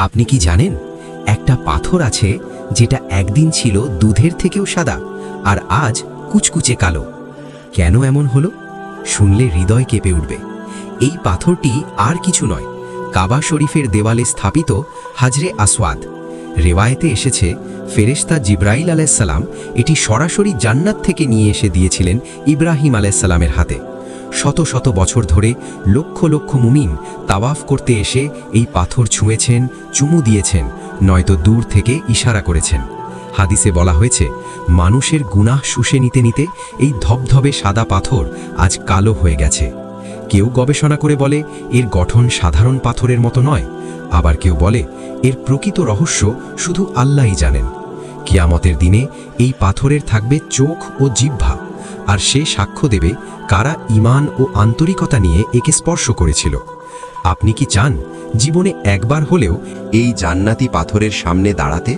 আপনি কি জানেন, একটা পাথর আছে যেটা একদিন ছিল দুধের থেকেও সাদা, আর আজ কুচকুচে কালো। কেন এমন হলো? শুনলে হৃদয় কেঁপে উঠবে। এই পাথরটি আর কিছু নয়, কাবা শরীফের দেওয়ালে স্থাপিত হাজরে আসওয়াদ। রেওয়ায়েতে এসেছে, ফেরেশতা জিব্রাইল আলাইহিসসালাম এটি সরাসরি জান্নাত থেকে নিয়ে এসে দিয়েছিলেন ইব্রাহিম আলাইহিসসালামের হাতে। শত শত বছর ধরে লক্ষ লক্ষ মুমিন তাওয়াফ করতে এসে এই পাথর ছুঁয়েছেন, চুমু দিয়েছেন, নয়তো দূর থেকে ইশারা করেছেন। হাদিসে বলা হয়েছে, মানুষের গুনাহ শুষে নিতে নিতে এই ধবধবে সাদা পাথর আজ কালো হয়ে গেছে। কেউ গবেষণা করে বলে এর গঠন সাধারণ পাথরের মতো নয়, আবার কেউ বলে এর প্রকৃত রহস্য শুধু আল্লাহই জানেন। কিয়ামতের দিনে এই পাথরের থাকবে চোখ ও জিহ্বা, আর সে সাক্ষ্য দেবে কারা ঈমান ও আন্তরিকতা নিয়ে একে স্পর্শ করেছিল। আপনি কি চান জীবনে একবার হলেও এই জান্নাতি পাথরের সামনে দাঁড়াতে?